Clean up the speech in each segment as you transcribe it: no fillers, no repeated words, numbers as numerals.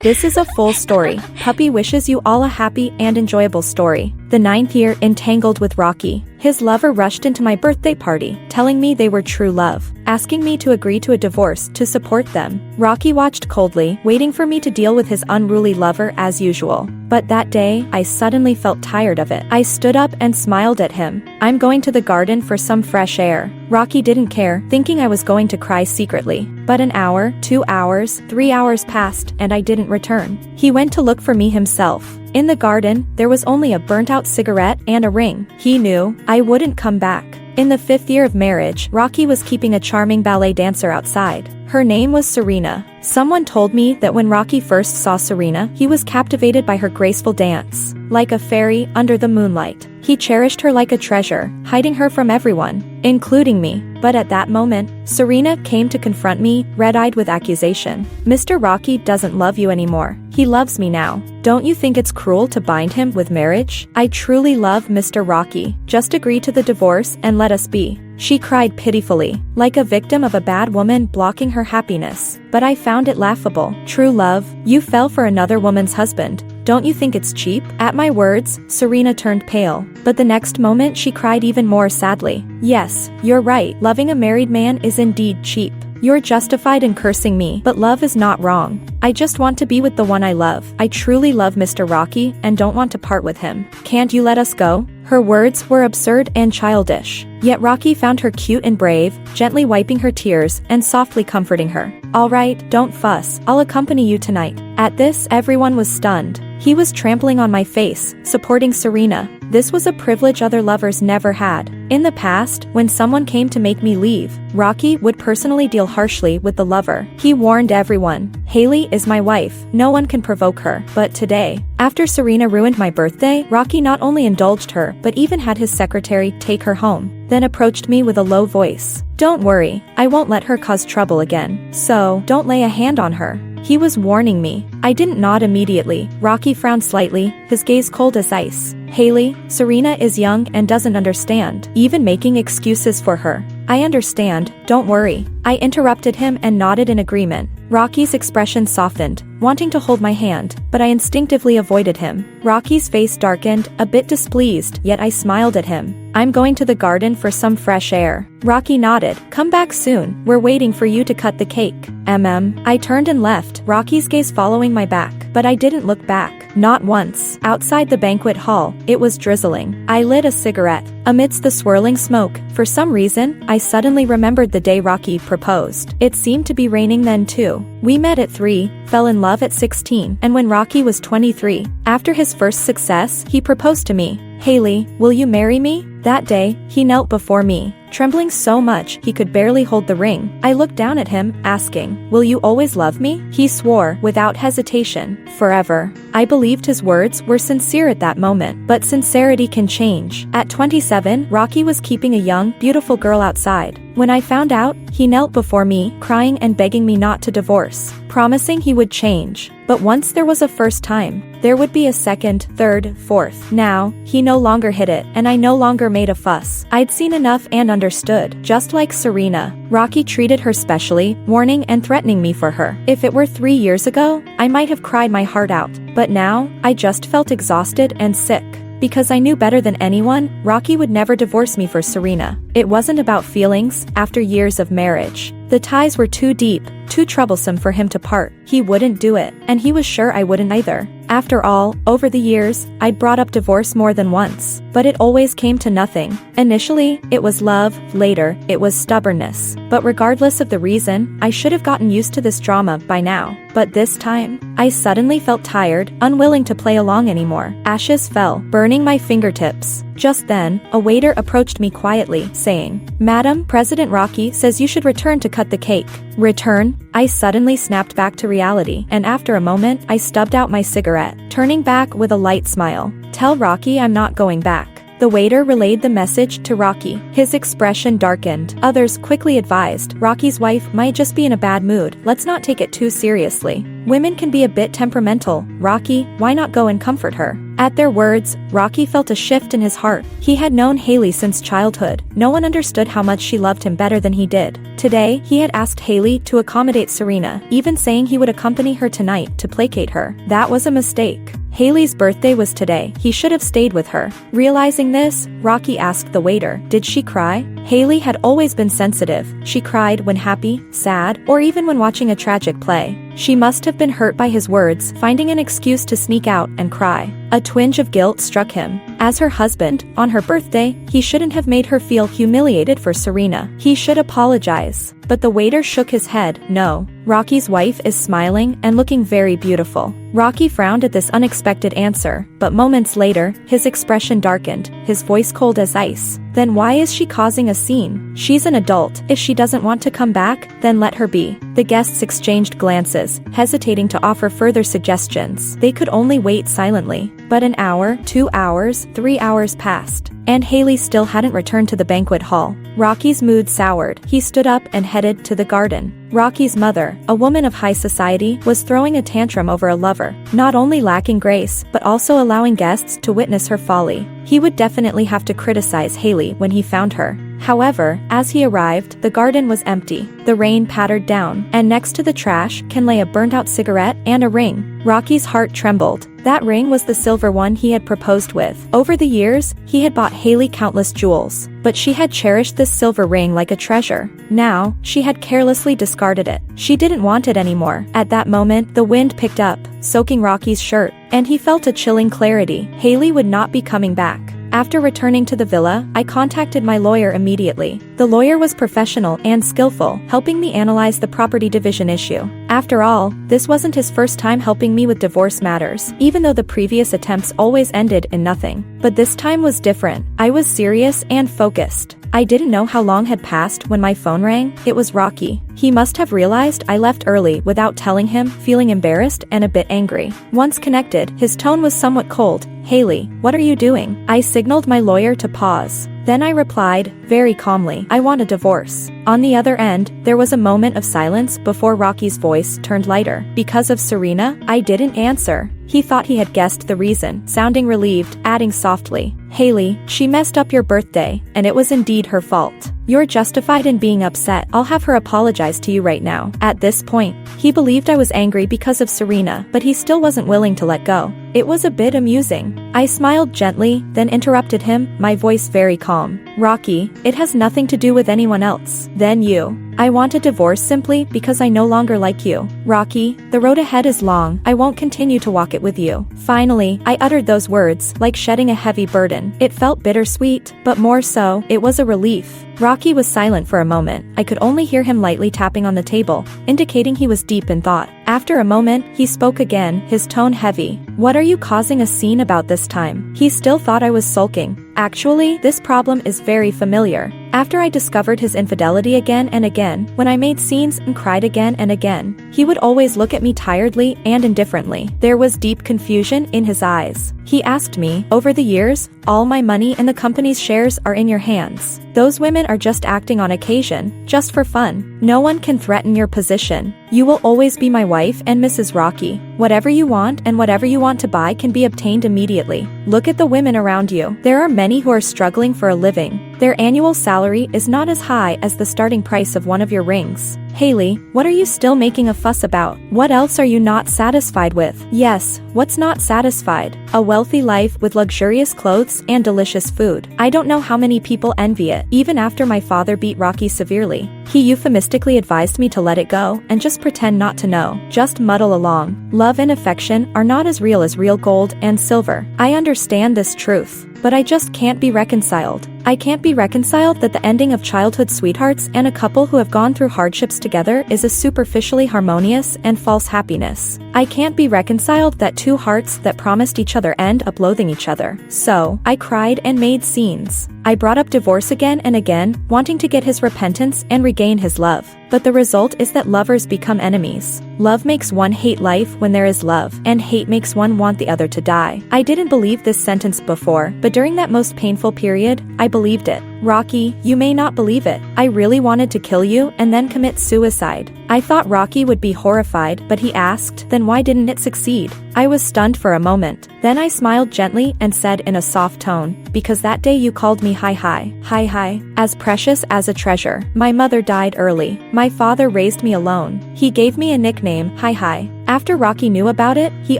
This is a full story. Puppy wishes you all a happy and enjoyable story. The 9th year, entangled with Rockey. His lover rushed into my birthday party, telling me they were true love, asking me to agree to a divorce to support them. Rockey watched coldly, waiting for me to deal with his unruly lover as usual. But that day, I suddenly felt tired of it. I stood up and smiled at him. I'm going to the garden for some fresh air. Rockey didn't care, thinking I was going to cry secretly. But an hour, 2 hours, 3 hours passed, and I didn't return. He went to look for me himself. In the garden, there was only a burnt-out cigarette and a ring. He knew I wouldn't come back. In the 5th year of marriage, Rockey was keeping a charming ballet dancer outside. Her name was Serena. Someone told me that when Rockey first saw Serena, he was captivated by her graceful dance. Like a fairy under the moonlight, he cherished her like a treasure, hiding her from everyone, including me. But at that moment, Serena came to confront me, red-eyed with accusation. Mr. Rockey doesn't love you anymore. He loves me now. Don't you think it's cruel to bind him with marriage? I truly love Mr. Rockey. Just agree to the divorce and let us be. She cried pitifully, like a victim of a bad woman blocking her happiness. But I found it laughable. True love? You fell for another woman's husband. Don't you think it's cheap? At my words, Serena turned pale. But the next moment she cried even more sadly. Yes, you're right. Loving a married man is indeed cheap. You're justified in cursing me, but love is not wrong. I just want to be with the one I love. I truly love Mr. Rockey and don't want to part with him. Can't you let us go? Her words were absurd and childish. Yet Rockey found her cute and brave, gently wiping her tears and softly comforting her. All right, don't fuss. I'll accompany you tonight. At this, everyone was stunned. He was trampling on my face, supporting Serena. This was a privilege other lovers never had. In the past, when someone came to make me leave, Rockey would personally deal harshly with the lover. He warned everyone, Haley is my wife, no one can provoke her. But today, after Serena ruined my birthday, Rockey not only indulged her, but even had his secretary take her home, then approached me with a low voice. Don't worry, I won't let her cause trouble again. So, don't lay a hand on her. He was warning me. I didn't nod immediately. Rockey frowned slightly, his gaze cold as ice. Haley, Serena is young and doesn't understand, even making excuses for her. I understand, don't worry. I interrupted him and nodded in agreement. Rockey's expression softened, wanting to hold my hand, but I instinctively avoided him. Rockey's face darkened, a bit displeased, yet I smiled at him. I'm going to the garden for some fresh air. Rockey nodded. Come back soon, we're waiting for you to cut the cake. I turned and left, Rockey's gaze following my back, but I didn't look back. Not once. Outside the banquet hall, it was drizzling. I lit a cigarette. Amidst the swirling smoke, for some reason, I suddenly remembered the day Rockey proposed. It seemed to be raining then too. We met at 3, fell in love at 16, and when Rockey was 23, after his first success, he proposed to me. Haley, will you marry me? That day, he knelt before me, trembling so much he could barely hold the ring. I looked down at him, asking, will you always love me? He swore, without hesitation, forever. I believed his words were sincere at that moment, but sincerity can change. At 27, Rockey was keeping a young, beautiful girl outside. When I found out, he knelt before me, crying and begging me not to divorce, promising he would change. But once there was a first time, there would be a second, third, fourth. Now, he no longer hid it, and I no longer made a fuss. I'd seen enough and understood. Just like Serena, Rockey treated her specially, warning and threatening me for her. If it were 3 years ago, I might have cried my heart out. But now, I just felt exhausted and sick. Because I knew better than anyone, Rockey would never divorce me for Serena. It wasn't about feelings, after years of marriage. The ties were too deep, too troublesome for him to part. He wouldn't do it, and he was sure I wouldn't either. After all, over the years, I'd brought up divorce more than once, but it always came to nothing. Initially, it was love, later, it was stubbornness. But regardless of the reason, I should have gotten used to this drama by now. But this time, I suddenly felt tired, unwilling to play along anymore. Ashes fell, burning my fingertips. Just then, a waiter approached me quietly, saying, Madam, President Rockey says you should return to cut the cake. Return? I suddenly snapped back to reality, and after a moment, I stubbed out my cigarette, turning back with a light smile. Tell Rockey I'm not going back. The waiter relayed the message to Rockey. His expression darkened. Others quickly advised, Rockey's wife might just be in a bad mood. Let's not take it too seriously. Women can be a bit temperamental. Rockey, why not go and comfort her? At their words, Rockey felt a shift in his heart. He had known Haley since childhood. No one understood how much she loved him better than he did. Today, he had asked Haley to accommodate Serena, even saying he would accompany her tonight to placate her. That was a mistake. Haley's birthday was today. He should have stayed with her. Realizing this, Rockey asked the waiter, "Did she cry?" Haley had always been sensitive. She cried when happy, sad, or even when watching a tragic play. She must have been hurt by his words, finding an excuse to sneak out and cry. A twinge of guilt struck him. As her husband, on her birthday, he shouldn't have made her feel humiliated for Serena. He should apologize. But the waiter shook his head, no. Rockey's wife is smiling and looking very beautiful. Rockey frowned at this unexpected answer, but moments later, his expression darkened, his voice cold as ice. Then why is she causing a scene? She's an adult. If she doesn't want to come back, then let her be. The guests exchanged glances, hesitating to offer further suggestions. They could only wait silently. But an hour, 2 hours, 3 hours passed, and Haley still hadn't returned to the banquet hall. Rockey's mood soured. He stood up and headed to the garden. Rockey's mother, a woman of high society, was throwing a tantrum over a lover, not only lacking grace, but also allowing guests to witness her folly. He would definitely have to criticize Haley when he found her. However, as he arrived, the garden was empty. The rain pattered down, and next to the trash can lay a burnt-out cigarette and a ring. Rockey's heart trembled. That ring was the silver one he had proposed with. Over the years, he had bought Haley countless jewels, but she had cherished this silver ring like a treasure. Now, she had carelessly discarded it. She didn't want it anymore. At that moment, the wind picked up, soaking Rockey's shirt, and he felt a chilling clarity. Haley would not be coming back. After returning to the villa, I contacted my lawyer immediately. The lawyer was professional and skillful, helping me analyze the property division issue. After all, this wasn't his first time helping me with divorce matters, even though the previous attempts always ended in nothing. But this time was different. I was serious and focused. I didn't know how long had passed when my phone rang. It was Rockey. He must have realized I left early without telling him, feeling embarrassed and a bit angry. Once connected, his tone was somewhat cold. "Haley, what are you doing?" I signaled my lawyer to pause. Then I replied, very calmly, "I want a divorce." On the other end, there was a moment of silence before Rockey's voice turned lighter. "Because of Serena?" I didn't answer. He thought he had guessed the reason, sounding relieved, adding softly, "Haley, she messed up your birthday, and it was indeed her fault. You're justified in being upset. I'll have her apologize to you right now." At this point, he believed I was angry because of Serena, but he still wasn't willing to let go. It was a bit amusing. I smiled gently, then interrupted him, my voice very calm. "Rockey, it has nothing to do with anyone else. Then you. I want a divorce simply because I no longer like you. Rockey, the road ahead is long. I won't continue to walk it with you." Finally, I uttered those words, like shedding a heavy burden. It felt bittersweet, but more so, it was a relief. Rockey was silent for a moment. I could only hear him lightly tapping on the table, indicating he was deep in thought. After a moment, he spoke again, his tone heavy. "What are you causing a scene about this time?" He still thought I was sulking. "Actually, this problem is very familiar. After I discovered his infidelity again and again, when I made scenes and cried again and again, he would always look at me tiredly and indifferently. There was deep confusion in his eyes. He asked me, over the years, all my money and the company's shares are in your hands. Those women are just acting on occasion, just for fun. No one can threaten your position. You will always be my wife and Mrs. Rockey. Whatever you want and whatever you want to buy can be obtained immediately. Look at the women around you. There are many who are struggling for a living. Their annual salary is not as high as the starting price of one of your rings. Haley, what are you still making a fuss about? What else are you not satisfied with?" Yes, what's not satisfied? A wealthy life with luxurious clothes and delicious food. I don't know how many people envy it. Even after my father beat Rockey severely, he euphemistically advised me to let it go and just pretend not to know. Just muddle along. Love and affection are not as real gold and silver. I understand this truth, but I just can't be reconciled. I can't be reconciled that the ending of childhood sweethearts and a couple who have gone through hardships together is a superficially harmonious and false happiness. I can't be reconciled that two hearts that promised each other end up loathing each other. So, I cried and made scenes. I brought up divorce again and again, wanting to get his repentance and regain his love. But the result is that lovers become enemies. Love makes one hate life when there is love, and hate makes one want the other to die. I didn't believe this sentence before, but during that most painful period, I believed it. Rockey, you may not believe it. I really wanted to kill you and then commit suicide. I thought Rockey would be horrified, but he asked, then why didn't it succeed? I was stunned for a moment. Then I smiled gently and said in a soft tone, because that day you called me hi, as precious as a treasure. My mother died early. My father raised me alone. He gave me a nickname, hi. After Rockey knew about it, he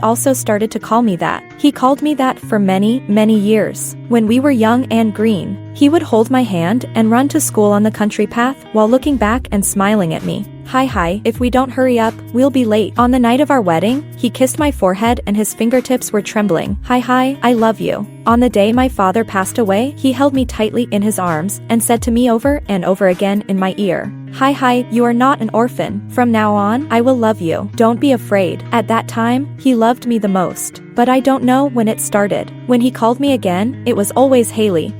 also started to call me that. He called me that for many, many years. When we were young and green, he would hold my hand and run to school on the country path while looking back and smiling at me. Hi, if we don't hurry up, we'll be late. On the night of our wedding, he kissed my forehead and his fingertips were trembling. Hi, I love you. On the day my father passed away, he held me tightly in his arms and said to me over and over again in my ear, Hi, you are not an orphan. From now on, I will love you. Don't be afraid. At that time, he loved me the most. But I don't know when it started. When he called me again, it was always Haley.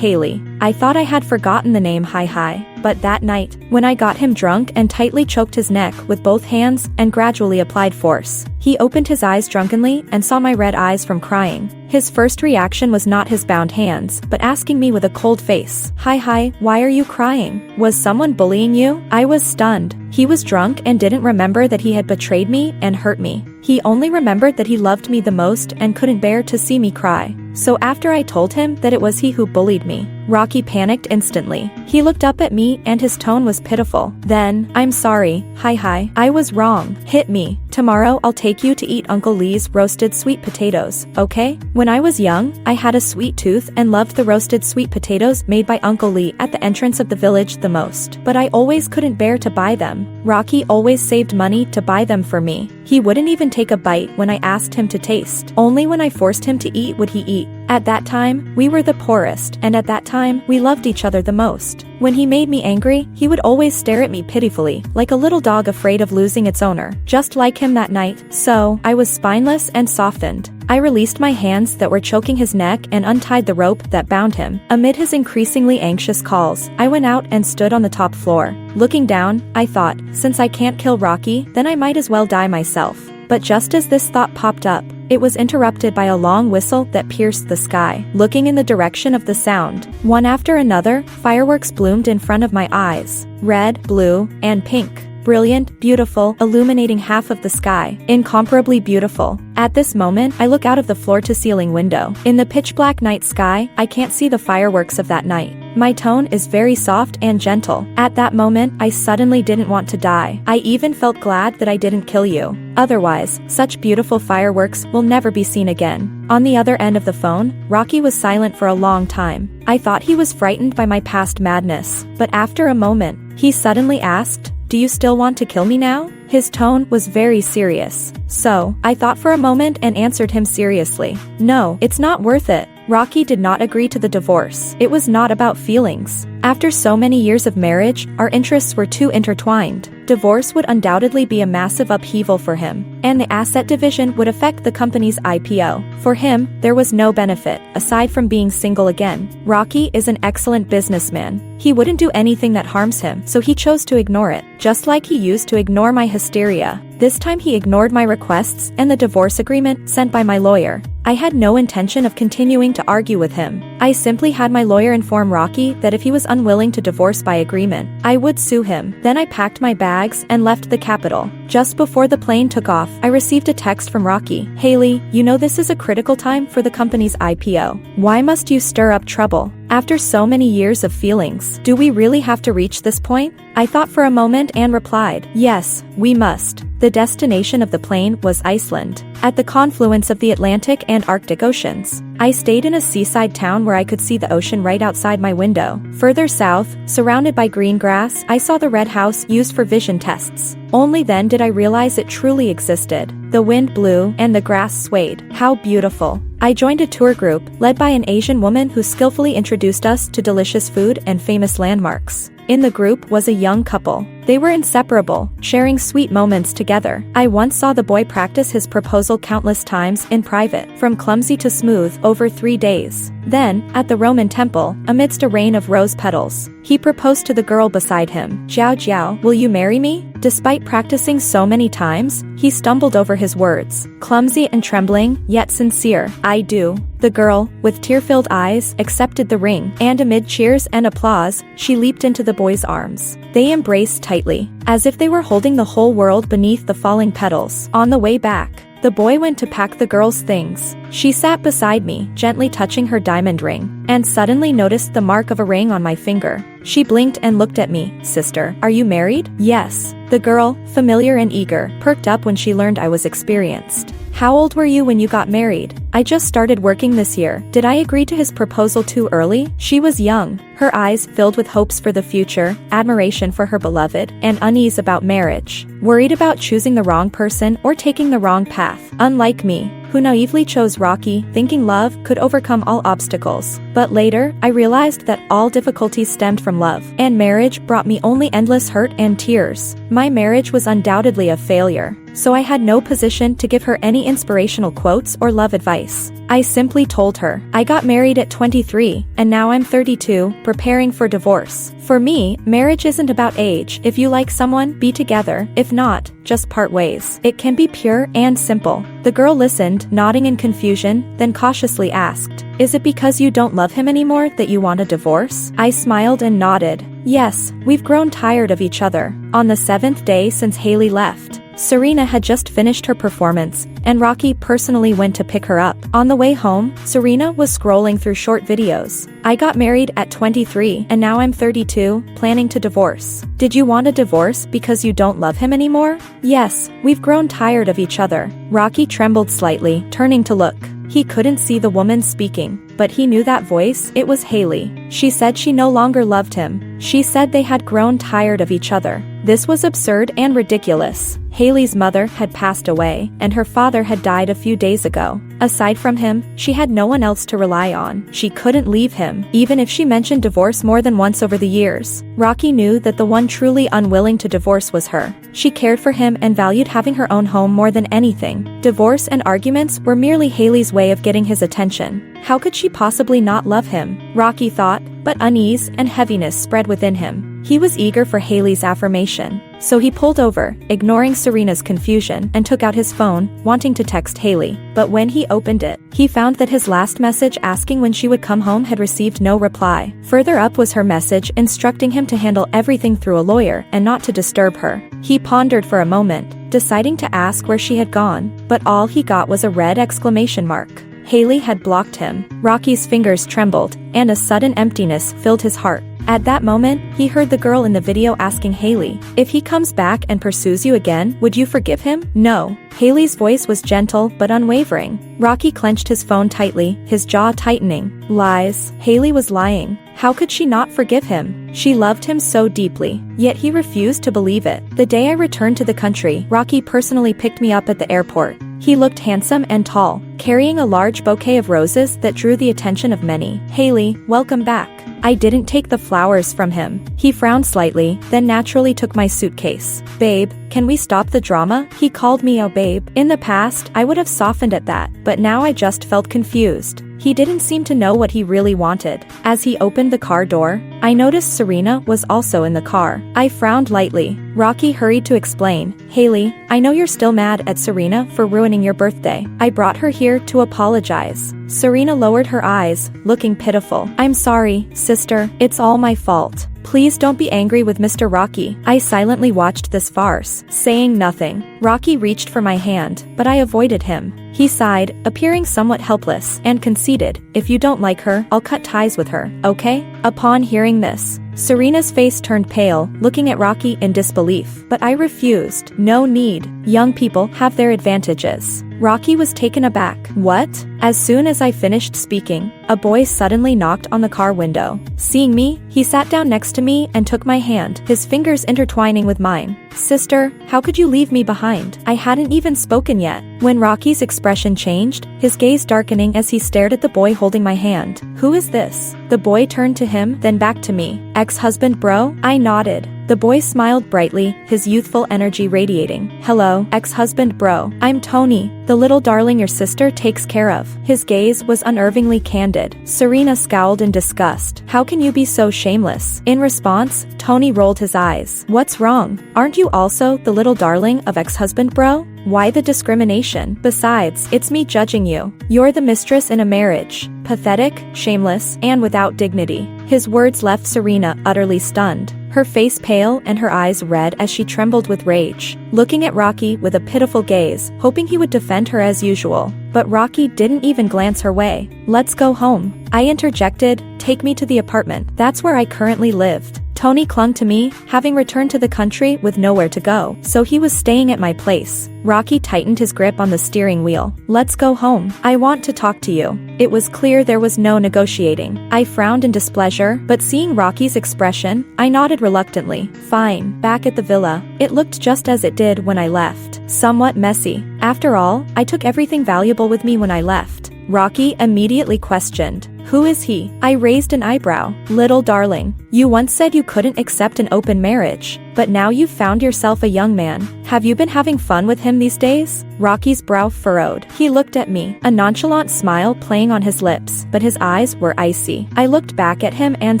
I thought I had forgotten the name Hi, but that night, when I got him drunk and tightly choked his neck with both hands and gradually applied force, he opened his eyes drunkenly and saw my red eyes from crying. His first reaction was not his bound hands, but asking me with a cold face, Hi, why are you crying? Was someone bullying you? I was stunned. He was drunk and didn't remember that he had betrayed me and hurt me. He only remembered that he loved me the most and couldn't bear to see me cry. So after I told him that it was he who bullied me, Rockey panicked instantly. He looked up at me and his tone was pitiful. Then, I'm sorry, Hi, I was wrong. Hit me. Tomorrow I'll take you to eat Uncle Lee's roasted sweet potatoes, okay? When I was young, I had a sweet tooth and loved the roasted sweet potatoes made by Uncle Lee at the entrance of the village the most. But I always couldn't bear to buy them. Rockey always saved money to buy them for me. He wouldn't even take a bite when I asked him to taste. Only when I forced him to eat would he eat. At that time, we were the poorest, and at that time, we loved each other the most. When he made me angry, he would always stare at me pitifully, like a little dog afraid of losing its owner. Just like him that night. So, I was spineless and softened. I released my hands that were choking his neck and untied the rope that bound him. Amid his increasingly anxious calls, I went out and stood on the top floor. Looking down, I thought, since I can't kill Rockey, then I might as well die myself. But just as this thought popped up, it was interrupted by a long whistle that pierced the sky. Looking in the direction of the sound, one after another, fireworks bloomed in front of my eyes. Red, blue, and pink. Brilliant, beautiful, illuminating half of the sky. Incomparably beautiful. At this moment, I look out of the floor-to-ceiling window. In the pitch-black night sky, I can't see the fireworks of that night. My tone is very soft and gentle. At that moment, I suddenly didn't want to die. I even felt glad that I didn't kill you. Otherwise, such beautiful fireworks will never be seen again. On the other end of the phone, Rockey was silent for a long time. I thought he was frightened by my past madness. But after a moment, he suddenly asked, "Do you still want to kill me now?" His tone was very serious. So, I thought for a moment and answered him seriously. "No, it's not worth it." Rockey did not agree to the divorce. It was not about feelings. After so many years of marriage, our interests were too intertwined. Divorce would undoubtedly be a massive upheaval for him, and the asset division would affect the company's IPO. For him, there was no benefit, aside from being single again. Rockey is an excellent businessman. He wouldn't do anything that harms him, so he chose to ignore it, just like he used to ignore my hysteria. This time he ignored my requests and the divorce agreement sent by my lawyer. I had no intention of continuing to argue with him. I simply had my lawyer inform Rockey that if he was unwilling to divorce by agreement, I would sue him. Then I packed my bags and left the capital. Just before the plane took off, I received a text from Rockey. "Haley, you know this is a critical time for the company's IPO. Why must you stir up trouble? After so many years of feelings, do we really have to reach this point?" I thought for a moment and replied, "Yes, we must." The destination of the plane was Iceland, at the confluence of the Atlantic and Arctic Oceans. I stayed in a seaside town where I could see the ocean right outside my window. Further south, surrounded by green grass, I saw the red house used for vision tests. Only then did I realize it truly existed. The wind blew and the grass swayed. How beautiful. I joined a tour group, led by an Asian woman who skillfully introduced us to delicious food and famous landmarks. In the group was a young couple. They were inseparable, sharing sweet moments together. I once saw the boy practice his proposal countless times in private, from clumsy to smooth, over 3 days. Then, at the Roman temple, amidst a rain of rose petals, he proposed to the girl beside him. "Jiao Jiao, will you marry me?" Despite practicing so many times, he stumbled over his words. Clumsy and trembling, yet sincere. "I do." The girl, with tear-filled eyes, accepted the ring, and amid cheers and applause, she leaped into the boy's arms. They embraced tightly, as if they were holding the whole world beneath the falling petals. On the way back, the boy went to pack the girl's things. She sat beside me, gently touching her diamond ring, and suddenly noticed the mark of a ring on my finger. She blinked and looked at me. "Sister, are you married?" "Yes." The girl, familiar and eager, perked up when she learned I was experienced. "How old were you when you got married?" "I just started working this year." "Did I agree to his proposal too early?" She was young, her eyes filled with hopes for the future, admiration for her beloved, and unease about marriage. Worried about choosing the wrong person or taking the wrong path. Unlike me, who naively chose Rockey, thinking love could overcome all obstacles. But later, I realized that all difficulties stemmed from love, and marriage brought me only endless hurt and tears. My marriage was undoubtedly a failure, so I had no position to give her any inspirational quotes or love advice. I simply told her, "I got married at 23, and now I'm 32, preparing for divorce. For me, marriage isn't about age. If you like someone, be together. If not, just part ways. It can be pure and simple." The girl listened, nodding in confusion, then cautiously asked, "Is it because you don't love him anymore that you want a divorce?" I smiled and nodded. "Yes, we've grown tired of each other." On the 7th day since Haley left, Serena had just finished her performance, and Rockey personally went to pick her up. On the way home, Serena was scrolling through short videos. "I got married at 23, and now I'm 32, planning to divorce." "Did you want a divorce because you don't love him anymore?" "Yes, we've grown tired of each other." Rockey trembled slightly, turning to look. He couldn't see the woman speaking, but he knew that voice. It was Haley. She said she no longer loved him. She said they had grown tired of each other. This was absurd and ridiculous. Haley's mother had passed away, and her father had died a few days ago. Aside from him, she had no one else to rely on. She couldn't leave him, even if she mentioned divorce more than once over the years. Rockey knew that the one truly unwilling to divorce was her. She cared for him and valued having her own home more than anything. Divorce and arguments were merely Haley's way of getting his attention. How could she possibly not love him? Rockey thought, but unease and heaviness spread within him. He was eager for Haley's affirmation, so he pulled over, ignoring Serena's confusion, and took out his phone, wanting to text Haley. But when he opened it, he found that his last message asking when she would come home had received no reply. Further up was her message instructing him to handle everything through a lawyer and not to disturb her. He pondered for a moment, deciding to ask where she had gone, but all he got was a red exclamation mark. Haley had blocked him. Rockey's fingers trembled, and a sudden emptiness filled his heart. At that moment, he heard the girl in the video asking Haley, "If he comes back and pursues you again, would you forgive him?" "No." Haley's voice was gentle but unwavering. Rockey clenched his phone tightly, his jaw tightening. Lies. Haley was lying. How could she not forgive him? She loved him so deeply, yet he refused to believe it. The day I returned to the country, Rockey personally picked me up at the airport. He looked handsome and tall, carrying a large bouquet of roses that drew the attention of many. "Haley, welcome back." I didn't take the flowers from him. He frowned slightly, then naturally took my suitcase. "Babe, can we stop the drama?" He called me a babe. In the past, I would have softened at that, but now I just felt confused. He didn't seem to know what he really wanted. As he opened the car door, I noticed Serena was also in the car. I frowned lightly. Rockey hurried to explain, "Haley, I know you're still mad at Serena for ruining your birthday. I brought her here to apologize." Serena lowered her eyes, looking pitiful. "I'm sorry, sister. It's all my fault. Please don't be angry with Mr. Rockey." I silently watched this farce, saying nothing. Rockey reached for my hand, but I avoided him. He sighed, appearing somewhat helpless, and conceded, "If you don't like her, I'll cut ties with her, okay?" Upon hearing this, Serena's face turned pale, looking at Rockey in disbelief. But I refused. No need. Young people have their advantages. Rockey was taken aback. "What?" As soon as I finished speaking, a boy suddenly knocked on the car window. Seeing me, he sat down next to me and took my hand, his fingers intertwining with mine. "Sister, how could you leave me behind?" I hadn't even spoken yet, when Rockey's expression changed, his gaze darkening as he stared at the boy holding my hand. "Who is this?" The boy turned to him, then back to me. "Ex-husband bro?" I nodded. The boy smiled brightly, his youthful energy radiating. Hello, ex-husband bro. I'm Tony, the little darling your sister takes care of. His gaze was unnervingly candid. Serena scowled in disgust. How can you be so shameless? In response, Tony rolled his eyes. What's wrong? Aren't you also the little darling of ex-husband bro? Why the discrimination? Besides, it's me judging you. You're the mistress in a marriage. Pathetic, shameless, and without dignity. His words left Serena utterly stunned. Her face pale and her eyes red as she trembled with rage, looking at Rockey with a pitiful gaze, hoping he would defend her as usual. But Rockey didn't even glance her way. Let's go home, I interjected. Take me to the apartment. That's where I currently lived. Tony clung to me, having returned to the country with nowhere to go, so he was staying at my place. Rockey tightened his grip on the steering wheel. Let's go home. I want to talk to you. It was clear there was no negotiating. I frowned in displeasure, but seeing Rockey's expression, I nodded reluctantly. Fine. Back at the villa, it looked just as it did when I left. Somewhat messy. After all, I took everything valuable with me when I left. Rockey immediately questioned. Who is he? I raised an eyebrow. Little darling, you once said you couldn't accept an open marriage, but now you've found yourself a young man. Have you been having fun with him these days? Rockey's brow furrowed. He looked at me, a nonchalant smile playing on his lips, but his eyes were icy. I looked back at him and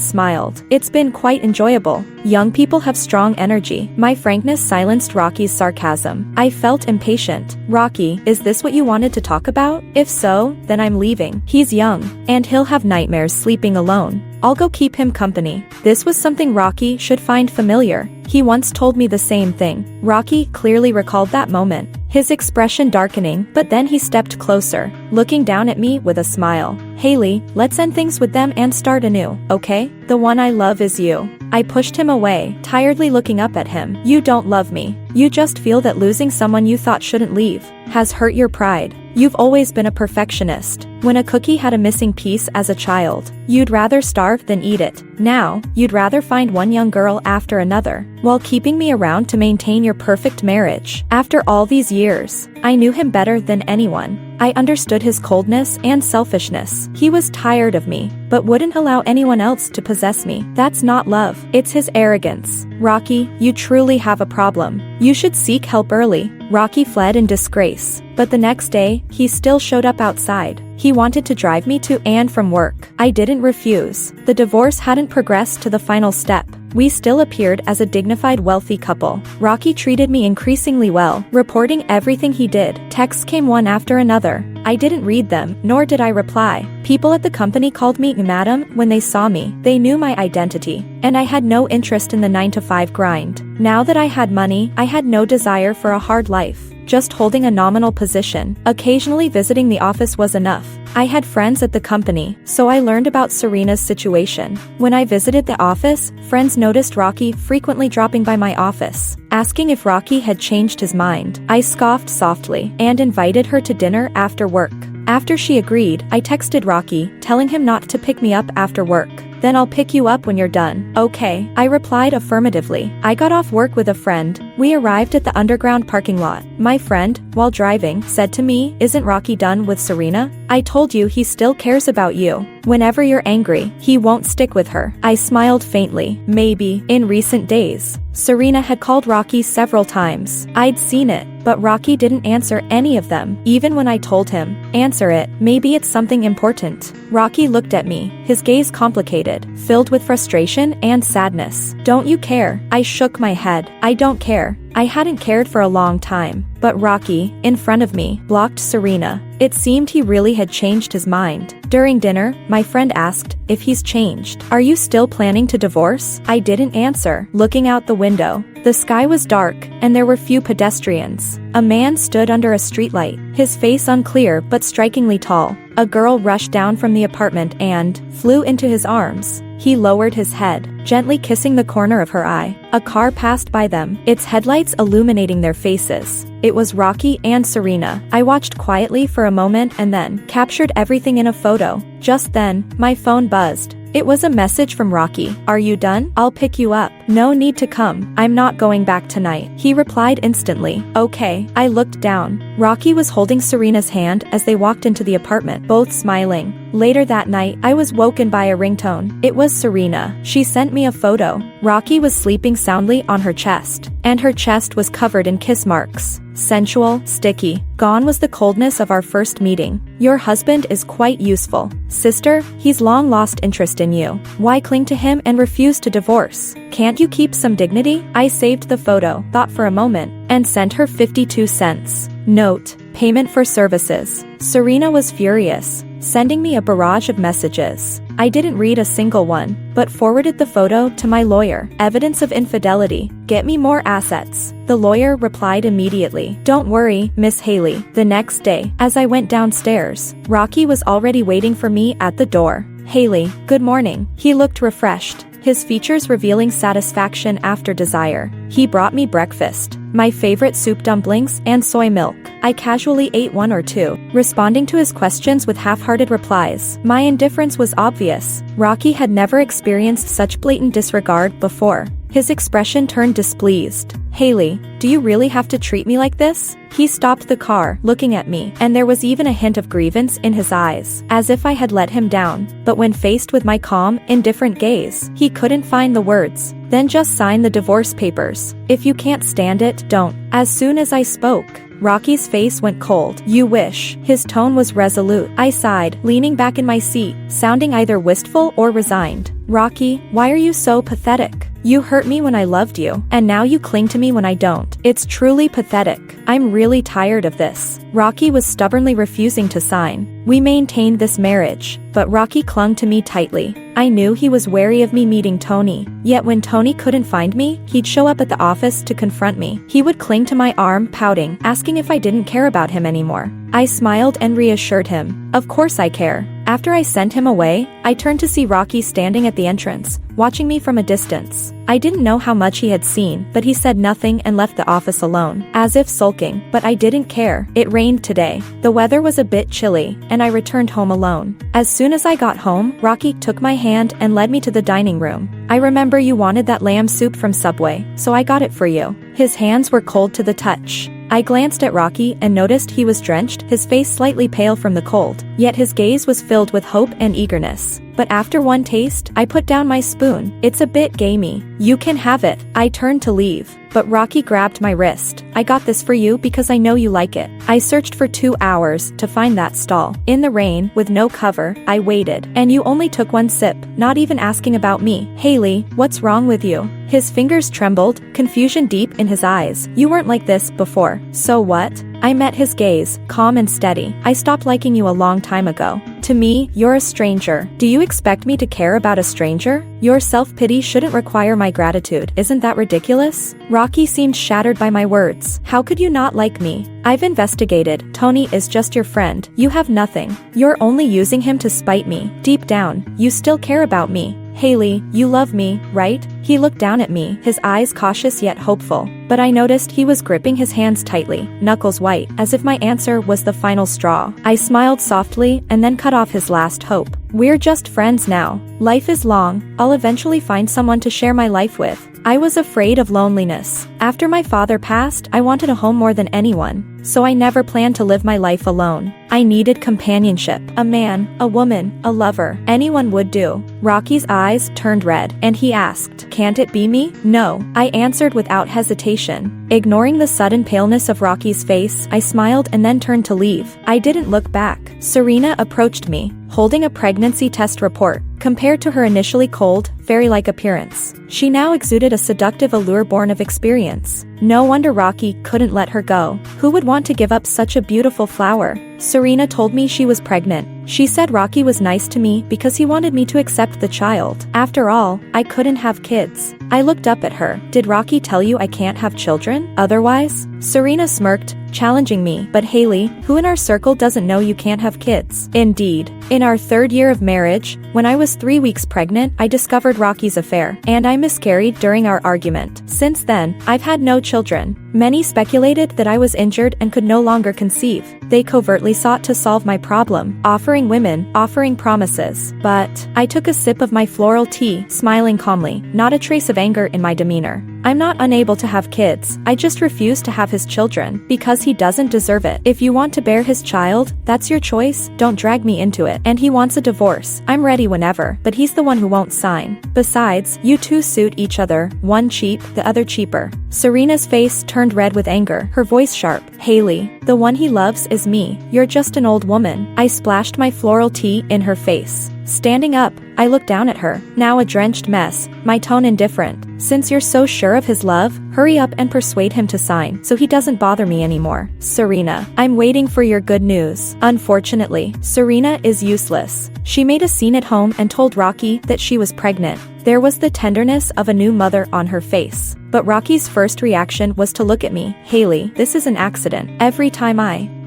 smiled. It's been quite enjoyable. Young people have strong energy. My frankness silenced Rockey's sarcasm. I felt impatient. Rockey, is this what you wanted to talk about? If so, then I'm leaving. He's young, and he'll have nightmares sleeping alone. I'll go keep him company. This was something Rockey should find familiar. He once told me the same thing. Rockey clearly recalled that moment, his expression darkening, but then he stepped closer, looking down at me with a smile. Haley, let's end things with them and start anew, okay? The one I love is you. I pushed him away, tiredly looking up at him. You don't love me. You just feel that losing someone you thought shouldn't leave has hurt your pride. You've always been a perfectionist. When a cookie had a missing piece as a child, you'd rather starve than eat it. Now, you'd rather find one young girl after another, while keeping me around to maintain your perfect marriage. After all these years, I knew him better than anyone. I understood his coldness and selfishness. He was tired of me, but wouldn't allow anyone else to possess me. That's not love. It's his arrogance. Rockey, you truly have a problem. You should seek help early. Rockey fled in disgrace, but the next day, he still showed up outside. He wanted to drive me to and from work. I didn't refuse. The divorce hadn't progressed to the final step. We still appeared as a dignified, wealthy couple. Rockey treated me increasingly well, reporting everything he did. Texts came one after another. I didn't read them, nor did I reply. People at the company called me madam when they saw me. They knew my identity, and I had no interest in the 9-to-5 grind. Now that I had money, I had no desire for a hard life. Just holding a nominal position, occasionally visiting the office was enough. I had friends at the company, so I learned about Serena's situation. When I visited the office, friends noticed Rockey frequently dropping by my office, asking if Rockey had changed his mind. I scoffed softly and invited her to dinner after work. After she agreed, I texted Rockey, telling him not to pick me up after work. Then I'll pick you up when you're done. Okay, I replied affirmatively. I got off work with a friend. We arrived at the underground parking lot. My friend, while driving, said to me, "Isn't Rockey done with Serena? I told you he still cares about you. Whenever you're angry, he won't stick with her." I smiled faintly. Maybe. In recent days, Serena had called Rockey several times. I'd seen it, but Rockey didn't answer any of them, even when I told him, "Answer it, maybe it's something important." Rockey looked at me, his gaze complicated, filled with frustration and sadness. "Don't you care?" I shook my head. "I don't care." I hadn't cared for a long time, but Rockey, in front of me, blocked Serena. It seemed he really had changed his mind. During dinner, my friend asked if he's changed. "Are you still planning to divorce?" I didn't answer, looking out the window. The sky was dark, and there were few pedestrians. A man stood under a streetlight, his face unclear but strikingly tall. A girl rushed down from the apartment and flew into his arms. He lowered his head, gently kissing the corner of her eye. A car passed by them, its headlights illuminating their faces. It was Rockey and Serena. I watched quietly for a moment and then captured everything in a photo. Just then, my phone buzzed. It was a message from Rockey. "Are you done? I'll pick you up." "No need to come, I'm not going back tonight," he replied instantly. "Okay." I looked down. Rockey was holding Serena's hand as they walked into the apartment, both smiling. Later that night, I was woken by a ringtone. It was Serena. She sent me a photo. Rockey was sleeping soundly on her chest, and her chest was covered in kiss marks. Sensual, sticky. Gone was the coldness of our first meeting. "Your husband is quite useful, sister. He's long lost interest in you. Why cling to him and refuse to divorce? Can't you keep some dignity?" I saved the photo, thought for a moment, and sent her 52 cents. Note: payment for services. Serena was furious, sending me a barrage of messages. I didn't read a single one, but forwarded the photo to my lawyer. "Evidence of infidelity. Get me more assets." The lawyer replied immediately. "Don't worry, Miss Haley." The next day, as I went downstairs, Rockey was already waiting for me at the door. "Haley, good morning." He looked refreshed, his features revealing satisfaction after desire. He brought me breakfast, my favorite soup dumplings and soy milk. I casually ate one or two, responding to his questions with half-hearted replies. My indifference was obvious. Rockey had never experienced such blatant disregard before. His expression turned displeased. "Haley, do you really have to treat me like this?" He stopped the car, looking at me, and there was even a hint of grievance in his eyes, as if I had let him down. But when faced with my calm, indifferent gaze, he couldn't find the words. "Then just sign the divorce papers. If you can't stand it, don't." As soon as I spoke, Rockey's face went cold. "You wish." His tone was resolute. I sighed, leaning back in my seat, sounding either wistful or resigned. "Rockey, why are you so pathetic? You hurt me when I loved you, and now you cling to me when I don't. It's truly pathetic. I'm really tired of this." Rockey was stubbornly refusing to sign. We maintained this marriage, but Rockey clung to me tightly. I knew he was wary of me meeting Tony, yet when Tony couldn't find me, he'd show up at the office to confront me. He would cling to my arm, pouting, asking if I didn't care about him anymore. I smiled and reassured him. "Of course I care." After I sent him away, I turned to see Rockey standing at the entrance, watching me from a distance. I didn't know how much he had seen, but he said nothing and left the office alone, as if sulking, but I didn't care. It rained today. The weather was a bit chilly, and I returned home alone. As soon as I got home, Rockey took my hand and led me to the dining room. "I remember you wanted that lamb soup from Subway, so I got it for you." His hands were cold to the touch. I glanced at Rockey and noticed he was drenched, his face slightly pale from the cold, yet his gaze was filled with hope and eagerness. But after one taste, I put down my spoon. "It's a bit gamey." "You can have it." I turned to leave, but Rockey grabbed my wrist. "I got this for you because I know you like it." I searched for 2 hours to find that stall. In the rain, with no cover, I waited. "And you only took one sip, not even asking about me." "Haley, what's wrong with you?" His fingers trembled, confusion deep in his eyes. "You weren't like this before." "So what?" I met his gaze, calm and steady. "I stopped liking you a long time ago. To me, you're a stranger. Do you expect me to care about a stranger? Your self-pity shouldn't require my gratitude. Isn't that ridiculous?" Rockey seemed shattered by my words. "How could you not like me? I've investigated. Tony is just your friend. You have nothing. You're only using him to spite me. Deep down, you still care about me. Haley, you love me, right?" He looked down at me, his eyes cautious yet hopeful. But I noticed he was gripping his hands tightly, knuckles white, as if my answer was the final straw. I smiled softly and then cut off his last hope. "We're just friends now. Life is long. I'll eventually find someone to share my life with." I was afraid of loneliness. After my father passed, I wanted a home more than anyone, so I never planned to live my life alone. I needed companionship. A man, a woman, a lover. Anyone would do. Rockey's eyes turned red, and he asked, "Can't it be me?" "No," I answered without hesitation. Ignoring the sudden paleness of Rockey's face, I smiled and then turned to leave. I didn't look back. Serena approached me, holding a pregnancy test report. Compared to her initially cold, fairy-like appearance, she now exuded a seductive allure born of experience. No wonder Rockey couldn't let her go. Who would want to give up such a beautiful flower? Serena told me she was pregnant. She said Rockey was nice to me because he wanted me to accept the child. After all, I couldn't have kids. I looked up at her. "Did Rockey tell you I can't have children? Otherwise?" Serena smirked, challenging me. "But Haley, who in our circle doesn't know you can't have kids?" Indeed. In our 3rd year of marriage, when I was 3 weeks pregnant, I discovered Rockey's affair, and I miscarried during our argument. Since then, I've had no children. Many speculated that I was injured and could no longer conceive. They covertly sought to solve my problem, offering promises. But I took a sip of my floral tea, smiling calmly, not a trace of anger in my demeanor. I'm not unable to have kids, I just refuse to have his children, because he doesn't deserve it. If you want to bear his child, that's your choice, don't drag me into it. And he wants a divorce, I'm ready whenever, but he's the one who won't sign. Besides, you two suit each other, one cheap, the other cheaper. Serena's face turned red with anger, her voice sharp. Haley, the one he loves is me, you're just an old woman. I splashed my floral tea in her face. Standing up, I looked down at her, now a drenched mess, my tone indifferent. Since you're so sure of his love, hurry up and persuade him to sign, so he doesn't bother me anymore. Serena, I'm waiting for your good news. Unfortunately, Serena is useless. She made a scene at home and told Rockey that she was pregnant. There was the tenderness of a new mother on her face. But Rockey's first reaction was to look at me. Haley, this is an accident. Every time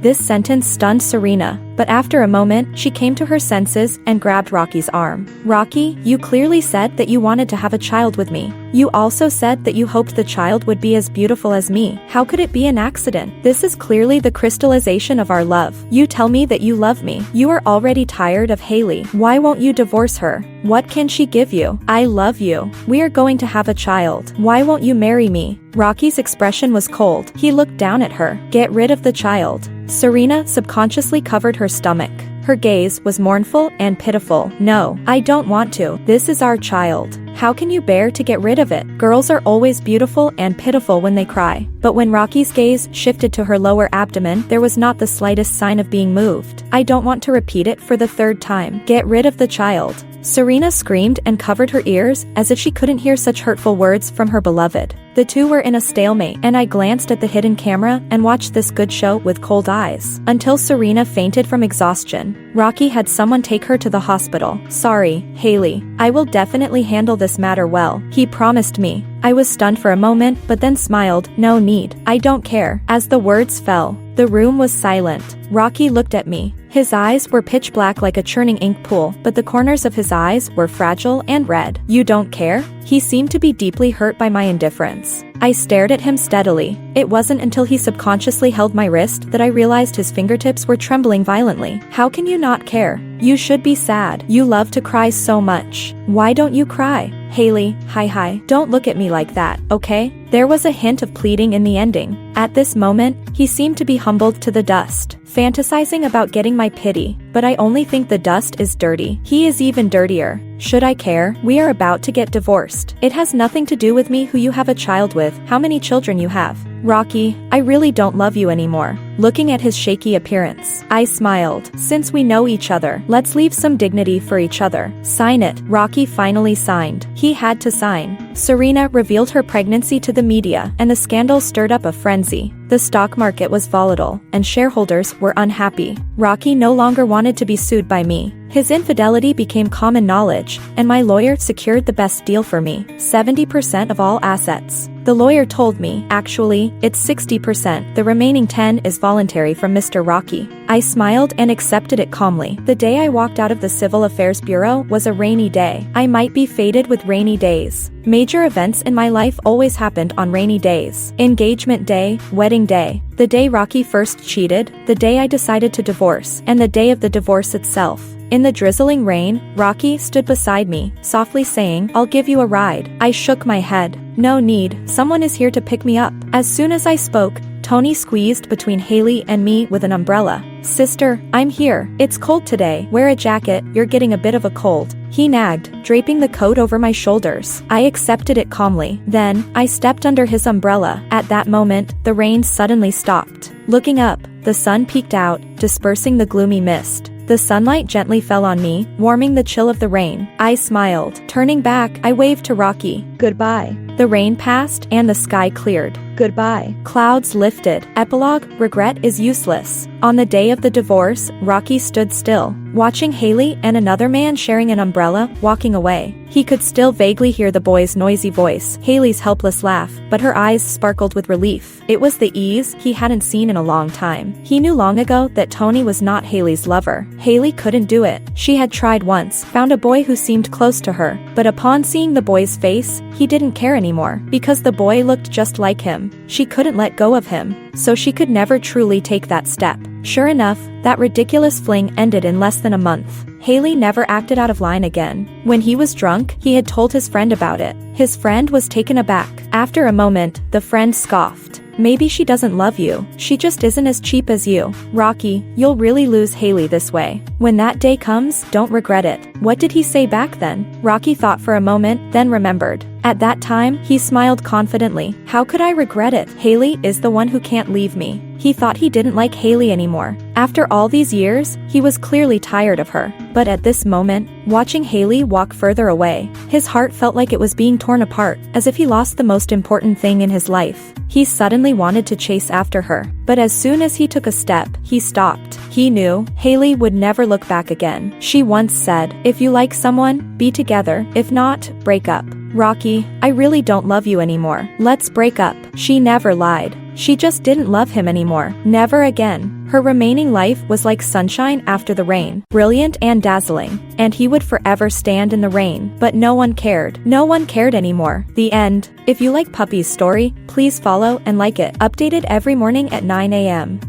This sentence stunned Serena, but after a moment, she came to her senses and grabbed Rockey's arm. Rockey, you clearly said that you wanted to have a child with me. You also said that you hoped the child would be as beautiful as me. How could it be an accident? This is clearly the crystallization of our love. You tell me that you love me. You are already tired of Haley. Why won't you divorce her? What can she give you? I love you. We are going to have a child. Why won't you marry me? Rockey's expression was cold. He looked down at her. Get rid of the child. Serena subconsciously covered her stomach. Her gaze was mournful and pitiful. No, I don't want to. This is our child. How can you bear to get rid of it? Girls are always beautiful and pitiful when they cry. But when Rockey's gaze shifted to her lower abdomen, there was not the slightest sign of being moved. I don't want to repeat it for the third time. Get rid of the child. Serena screamed and covered her ears as if she couldn't hear such hurtful words from her beloved. The two were in a stalemate, and I glanced at the hidden camera and watched this good show with cold eyes. Until Serena fainted from exhaustion. Rockey had someone take her to the hospital. Sorry, Haley. I will definitely handle this matter well. He promised me. I was stunned for a moment, but then smiled. No need. I don't care. As the words fell, the room was silent. Rockey looked at me. His eyes were pitch black like a churning ink pool, but the corners of his eyes were fragile and red. You don't care? He seemed to be deeply hurt by my indifference. I stared at him steadily. It wasn't until he subconsciously held my wrist that I realized his fingertips were trembling violently. How can you not care? You should be sad. You love to cry so much. Why don't you cry? Haley, hi, don't look at me like that, okay? There was a hint of pleading in the ending. At this moment, he seemed to be humbled to the dust, fantasizing about getting my pity, but I only think the dust is dirty. He is even dirtier. Should I care? We are about to get divorced. It has nothing to do with me who you have a child with, how many children you have. Rockey, I really don't love you anymore. Looking at his shaky appearance, I smiled. Since we know each other, let's leave some dignity for each other. Sign it. Rockey finally signed. He had to sign. Serena revealed her pregnancy to the media, and the scandal stirred up a frenzy. The stock market was volatile, and shareholders were unhappy. Rockey no longer wanted to be sued by me. His infidelity became common knowledge, and my lawyer secured the best deal for me, 70% of all assets. The lawyer told me, actually, it's 60%, the remaining 10 is voluntary from Mr. Rockey. I smiled and accepted it calmly. The day I walked out of the Civil Affairs Bureau was a rainy day. I might be fated with rainy days. Major events in my life always happened on rainy days. Engagement day, wedding day, the day Rockey first cheated, the day I decided to divorce, and the day of the divorce itself. In the drizzling rain, Rockey stood beside me, softly saying, I'll give you a ride. I shook my head. No need, someone is here to pick me up. As soon as I spoke, Tony squeezed between Haley and me with an umbrella. Sister, I'm here. It's cold today. Wear a jacket, you're getting a bit of a cold. He nagged, draping the coat over my shoulders. I accepted it calmly. Then, I stepped under his umbrella. At that moment, the rain suddenly stopped. Looking up, the sun peeked out, dispersing the gloomy mist. The sunlight gently fell on me, warming the chill of the rain. I smiled. Turning back, I waved to Rockey. Goodbye. The rain passed, and the sky cleared. Goodbye. Clouds lifted. Epilogue, regret is useless. On the day of the divorce, Rockey stood still, watching Haley and another man sharing an umbrella, walking away. He could still vaguely hear the boy's noisy voice, Haley's helpless laugh, but her eyes sparkled with relief. It was the ease he hadn't seen in a long time. He knew long ago that Tony was not Haley's lover. Haley couldn't do it. She had tried once, found a boy who seemed close to her, but upon seeing the boy's face, he didn't care anymore. Because the boy looked just like him, she couldn't let go of him, so she could never truly take that step. Sure enough, that ridiculous fling ended in less than a month. Haley never acted out of line again. When he was drunk, he had told his friend about it. His friend was taken aback. After a moment, the friend scoffed. Maybe she doesn't love you, she just isn't as cheap as you. Rocky, you'll really lose Haley this way. When that day comes, don't regret it. What did he say back then? Rocky thought for a moment, then remembered. At that time, he smiled confidently. How could I regret it? Haley is the one who can't leave me. He thought he didn't like Haley anymore. After all these years, he was clearly tired of her. But at this moment, watching Haley walk further away, his heart felt like it was being torn apart, as if he lost the most important thing in his life. He suddenly wanted to chase after her, but as soon as he took a step, he stopped. He knew Haley would never look back again. She once said, "If you like someone, be together. If not, break up." Rocky, I really don't love you anymore. Let's break up. She never lied. She just didn't love him anymore. Never again. Her remaining life was like sunshine after the rain, brilliant and dazzling, and he would forever stand in the rain. But no one cared. No one cared anymore. The end. If you like Puppy's story, please follow and like it. Updated every morning at 9 a.m.